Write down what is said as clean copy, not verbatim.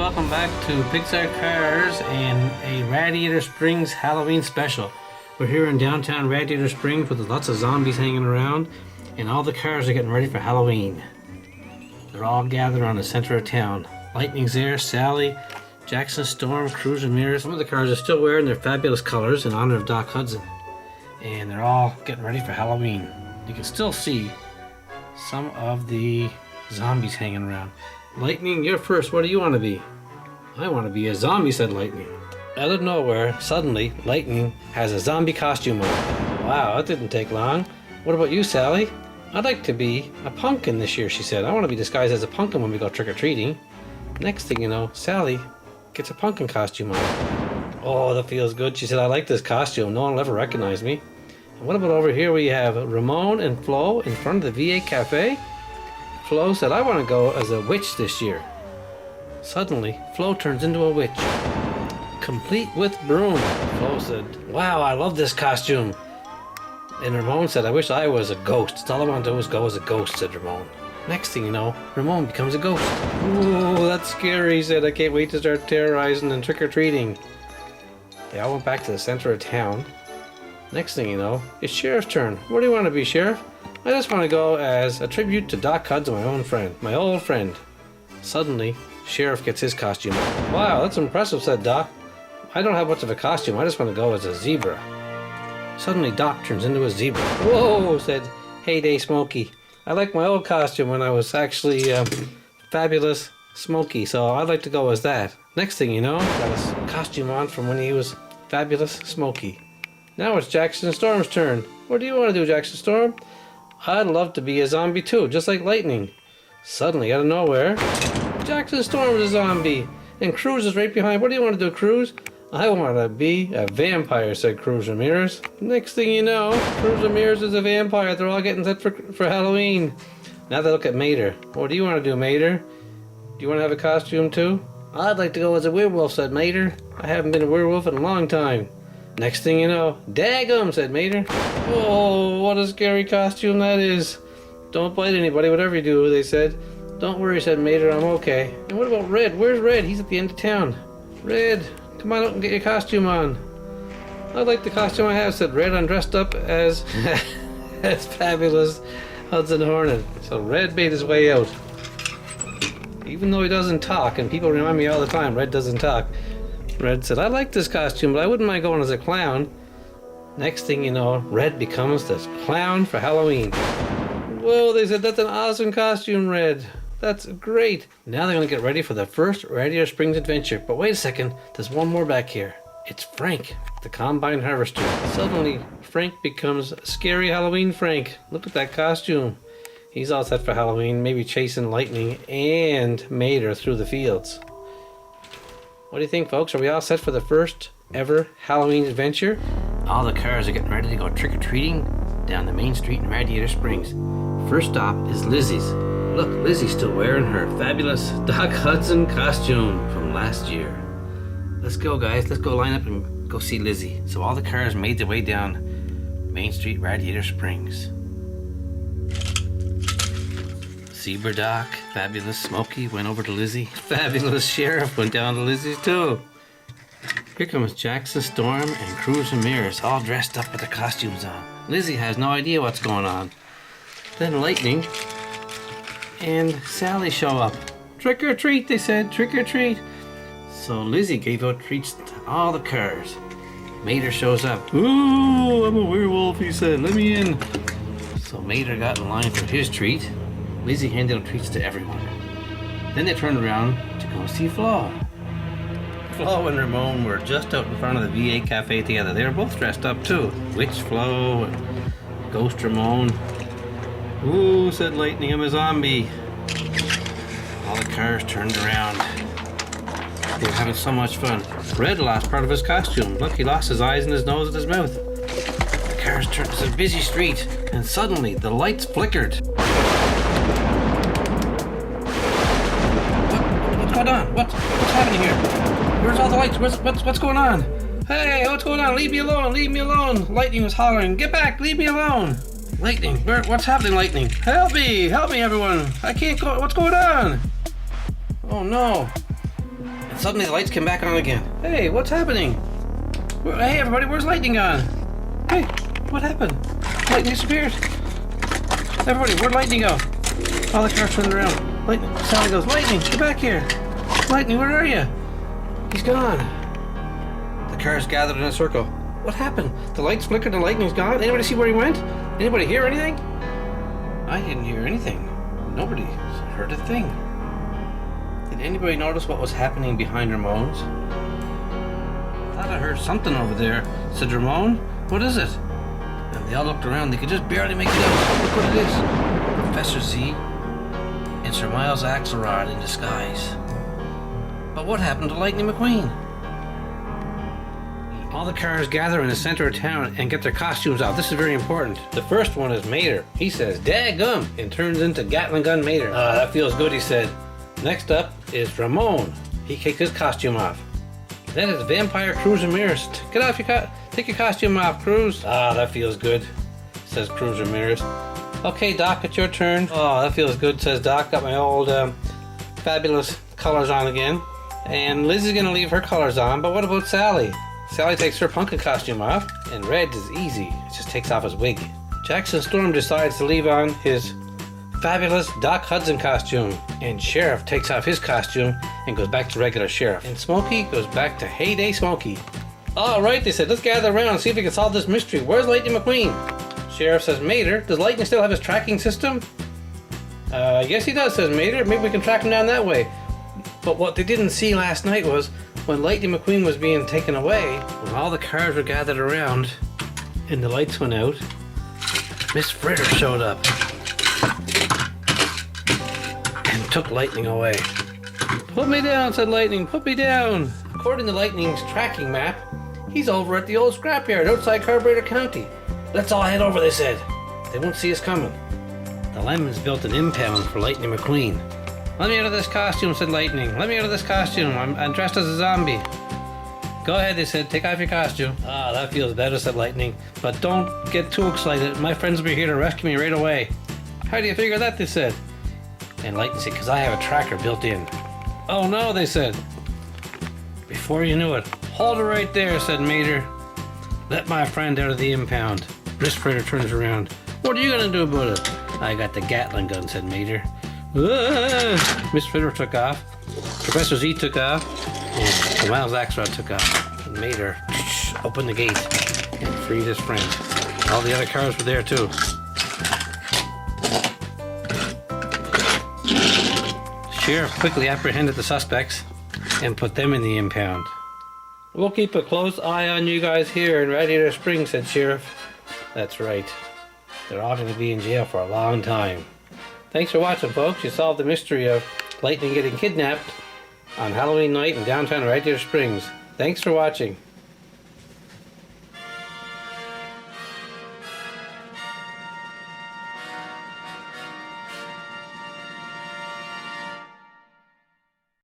welcome back to Pixar Cars and a Radiator Springs Halloween special. We're here in downtown Radiator Springs with lots of zombies hanging around, and all the cars are getting ready for Halloween. They're all gathered on the center of town. Lightning's there, Sally, Jackson Storm, Cruz Ramirez. Some of the cars are still wearing their fabulous colors in honor of Doc Hudson. And they're all getting ready for Halloween. You can still see some of the zombies hanging around. Lightning, you're first. What do you want to be? I want to be a zombie, said Lightning. Out of nowhere, suddenly, Lightning has a zombie costume on. Wow, that didn't take long. What about you, Sally? I'd like to be a pumpkin this year, she said. I want to be disguised as a pumpkin when we go trick-or-treating. Next thing you know, Sally gets a pumpkin costume on. Oh, that feels good. She said, I like this costume. No one will ever recognize me. And what about over here? We have Ramon and Flo in front of the VA Cafe. Flo said, I want to go as a witch this year. Suddenly, Flo turns into a witch, complete with broom. Flo said, wow, I love this costume. And Ramon said, I wish I was a ghost. That's all I want to do is go as a ghost, said Ramon. Next thing you know, Ramon becomes a ghost. Ooh, that's scary, he said. I can't wait to start terrorizing and trick-or-treating. They all went back to the center of town. Next thing you know, it's Sheriff's turn. What do you want to be, Sheriff? I just want to go as a tribute to Doc Hudson, my own friend, my old friend. Suddenly, Sheriff gets his costume on. Wow, that's impressive, said Doc. I don't have much of a costume. I just want to go as a zebra. Suddenly, Doc turns into a zebra. Whoa, said Heyday Smokey. I like my old costume when I was actually Fabulous Smokey, so I'd like to go as that. Next thing you know, got his costume on from when he was Fabulous Smokey. Now it's Jackson Storm's turn. What do you want to do, Jackson Storm? I'd love to be a zombie too, just like Lightning. Suddenly, out of nowhere, Jackson Storm is a zombie, and Cruz is right behind. What do you want to do, Cruz? I want to be a vampire, said Cruz Ramirez. Next thing you know, Cruz Ramirez is a vampire. They're all getting set for Halloween. Now they look at Mater. What do you want to do, Mater? Do you want to have a costume too? I'd like to go as a werewolf, said Mater. I haven't been a werewolf in a long time. Next thing you know, daggum, said Mater. Oh, what a scary costume that is. Don't bite anybody, whatever you do, they said. Don't worry, said Mater, I'm okay. And what about Red? Where's Red? He's at the end of town. Red, come on out and get your costume on. I like the costume I have, said Red. I'm dressed up as as Fabulous Hudson Hornet. So Red made his way out. Even though he doesn't talk, and people remind me all the time, Red doesn't talk. Red said, I like this costume, but I wouldn't mind going as a clown. Next thing you know, Red becomes the clown for Halloween. Whoa, they said, that's an awesome costume, Red. That's great. Now they're going to get ready for the first Radiator Springs adventure. But wait a second, there's one more back here. It's Frank, the combine harvester. Suddenly, Frank becomes scary Halloween Frank. Look at that costume. He's all set for Halloween, maybe chasing Lightning and Mater through the fields. What do you think, folks? Are we all set for the first ever Halloween adventure? All the cars are getting ready to go trick-or-treating down the main street in Radiator Springs. First stop is Lizzie's. Look, Lizzie's still wearing her fabulous Doc Hudson costume from last year. Let's go, guys. Let's go line up and go see Lizzie. So all the cars made their way down Main Street, Radiator Springs. Zebra Doc, Fabulous Smokey went over to Lizzie. Fabulous Sheriff went down to Lizzie's too. Here comes Jackson Storm and Cruz Ramirez, all dressed up with their costumes on. Lizzie has no idea what's going on. Then Lightning and Sally show up. Trick or treat, they said, trick or treat. So Lizzie gave out treats to all the cars. Mater shows up. Ooh, I'm a werewolf, he said, let me in. So Mater got in line for his treat. Lizzie handed out treats to everyone. Then they turned around to go see Flo. Flo and Ramon were just out in front of the VA Cafe together. They were both dressed up too. Witch Flo and Ghost Ramon. Ooh, said Lightning, I'm a zombie. All the cars turned around. They were having so much fun. Red lost part of his costume. Look, he lost his eyes and his nose and his mouth. The cars turned to a busy street, and suddenly the lights flickered. What's going on? What's happening here? Where's all the lights? What's going on? Hey, what's going on? Leave me alone! Leave me alone! Lightning was hollering. Get back! Leave me alone! Lightning, what's happening, Lightning? Help me, everyone! I can't go. What's going on? Oh no! Suddenly the lights came back on again. Hey, what's happening? Hey everybody, where's lightning gone? Hey, what happened? Lightning disappeared. Everybody, where'd lightning go? All the cars turned around. Lightning. Sally goes, lightning, get back here. Lightning, where are you? He's gone. The cars gathered in a circle. What happened? The lights flickered and lightning's gone? Anybody see where he went? Anybody hear anything? I didn't hear anything. Nobody heard a thing. Did anybody notice what was happening behind Ramon's? I thought I heard something over there, said Ramon. What is it? And they all looked around. They could just barely make it out. Look what it is. Professor Z and Sir Miles Axelrod in disguise. But what happened to Lightning McQueen? All the cars gather in the center of town and get their costumes out. This is very important. The first one is Mater. He says, "Daggum," and turns into Gatling Gun Mater. That feels good, he said. Next up is Ramon. He kicks his costume off. Then it's Vampire Cruz Ramirez. Take your costume off, Cruz. That feels good, says Cruz Ramirez. Okay, Doc, it's your turn. Oh, that feels good, says Doc. Got my old fabulous colors on again. And Liz is gonna leave her colors on, but what about Sally? Sally takes her pumpkin costume off, and Red is easy. It just takes off his wig. Jackson Storm decides to leave on his fabulous Doc Hudson costume, and Sheriff takes off his costume and goes back to regular Sheriff. And Smokey goes back to Heyday Smokey. Alright, they said, let's gather around and see if we can solve this mystery. Where's Lightning McQueen? Sheriff says, Mater, does Lightning still have his tracking system? Yes he does, says Mater. Maybe we can track him down that way. But what they didn't see last night was when Lightning McQueen was being taken away, when all the cars were gathered around and the lights went out, Miss Fritter showed up and took Lightning away. Put me down, said Lightning, put me down. According to Lightning's tracking map, he's over at the old scrapyard outside Carburetor County. Let's all head over, they said. They won't see us coming. The Lemons built an impound for Lightning McQueen. Let me out of this costume, said Lightning. Let me out of this costume. I'm dressed as a zombie. Go ahead, they said. Take off your costume. That feels better, said Lightning. But don't get too excited. My friends will be here to rescue me right away. How do you figure that, they said. And Lightning said, because I have a tracker built in. Oh no, they said. Before you knew it, hold it right there, said Mater. Let my friend out of the impound. Miss Fritter turns around. What are you going to do about it? I got the Gatling gun, said Mater. Miss Fritter took off. Professor Z took off. And Miles Axelrod took off. And Mater opened the gate and freed his friend. All the other cars were there too. Sheriff quickly apprehended the suspects and put them in the impound. We'll keep a close eye on you guys here in Radiator Springs, said Sheriff. That's right. They're all going to be in jail for a long time. Thanks for watching, folks. You solved the mystery of Lightning getting kidnapped on Halloween night in downtown Radiator Springs. Thanks for watching.